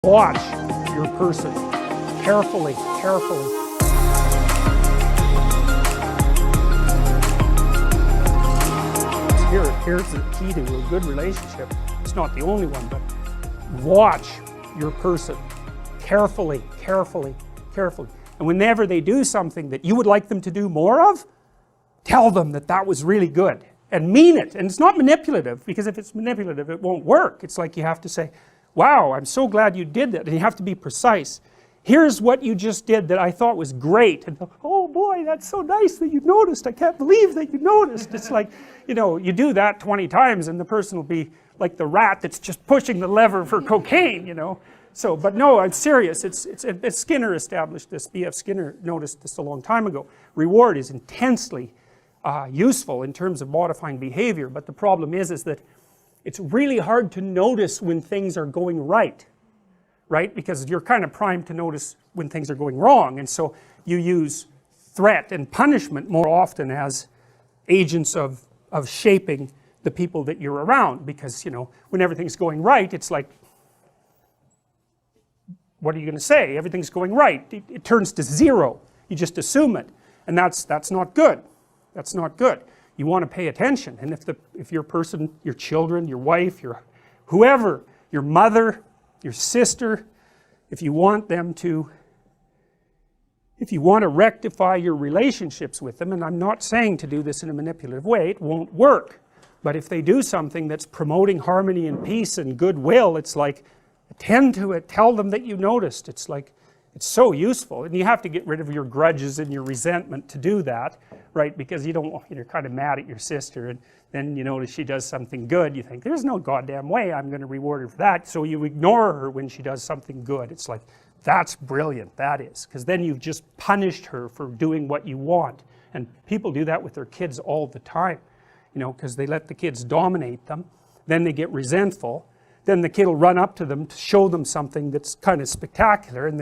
Watch your person carefully, carefully. Here's the key to a good relationship. It's not the only one, but watch your person carefully, carefully, carefully. And whenever they do something that you would like them to do more of, tell them that that was really good. And mean it. And it's not manipulative, because if it's manipulative, it won't work. It's like you have to say, wow, I'm so glad you did that. And you have to be precise. Here's what you just did that I thought was great. And oh boy, that's so nice that you noticed. I can't believe that you noticed. It's like, you know, you do that 20 times and the person will be like the rat that's just pushing the lever for cocaine, you know. So, but no, I'm serious. It's Skinner established this. B.F. Skinner noticed this a long time ago. Reward is intensely useful in terms of modifying behavior, but the problem is that it's really hard to notice when things are going right, because you're kind of primed to notice when things are going wrong, and so you use threat and punishment more often as agents of shaping the people that you're around, because, you know, when everything's going right, it's like, what are you going to say? Everything's going right. It turns to zero. You just assume it, and that's not good. That's not good. You want to pay attention, and if your person, your children, your wife, your whoever, your mother, your sister, if you want to rectify your relationships with them, and I'm not saying to do this in a manipulative way, it won't work, but if they do something that's promoting harmony and peace and goodwill, it's like, attend to it, tell them that you noticed. It's like, it's so useful, and you have to get rid of your grudges and your resentment to do that, right? Because you don't, you're kind of mad at your sister, and then you notice she does something good, you think, there's no goddamn way I'm going to reward her for that, so you ignore her when she does something good. It's like, that's brilliant, that is, because then you've just punished her for doing what you want. And people do that with their kids all the time, you know, because they let the kids dominate them, then they get resentful, then the kid will run up to them to show them something that's kind of spectacular, and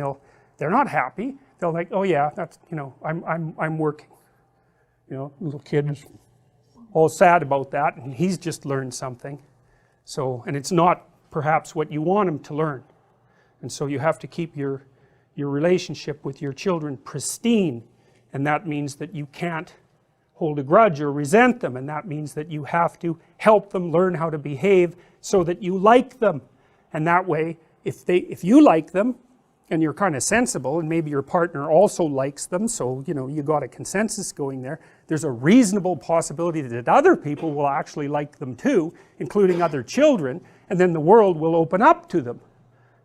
they're not happy. They're like, oh yeah, that's, you know, I'm working. You know, little kid is all sad about that, and he's just learned something. So, and it's not perhaps what you want him to learn. And so you have to keep your relationship with your children pristine, and that means that you can't hold a grudge or resent them, and that means that you have to help them learn how to behave so that you like them. And that way, if you like them, and you're kind of sensible, and maybe your partner also likes them, so, you know, you got a consensus going there, there's a reasonable possibility that other people will actually like them too, including other children, and then the world will open up to them.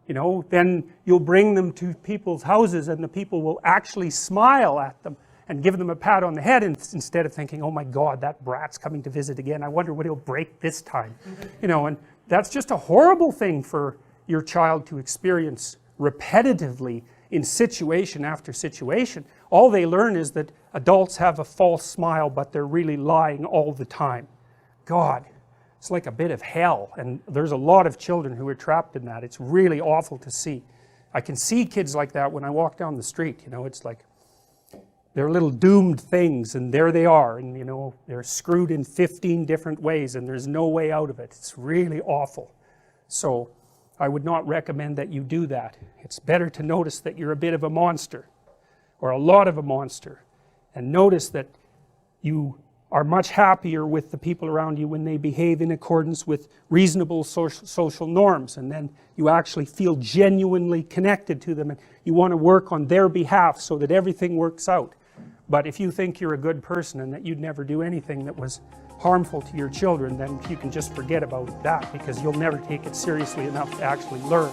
You know, then you'll bring them to people's houses, and the people will actually smile at them and give them a pat on the head, instead of thinking, oh my God, that brat's coming to visit again, I wonder what he'll break this time. You know, and that's just a horrible thing for your child to experience repetitively in situation after situation. All they learn is that adults have a false smile, but they're really lying all the time. God, it's like a bit of hell, and there's a lot of children who are trapped in that. It's really awful to see. I can see kids like that when I walk down the street, you know, it's like they're little doomed things, and there they are, and you know, they're screwed in 15 different ways, and there's no way out of it. It's really awful. So I would not recommend that you do that. It's better to notice that you're a bit of a monster, or a lot of a monster, and notice that you are much happier with the people around you when they behave in accordance with reasonable social norms, and then you actually feel genuinely connected to them, and you want to work on their behalf so that everything works out. But if you think you're a good person and that you'd never do anything that was harmful to your children, then you can just forget about that, because you'll never take it seriously enough to actually learn.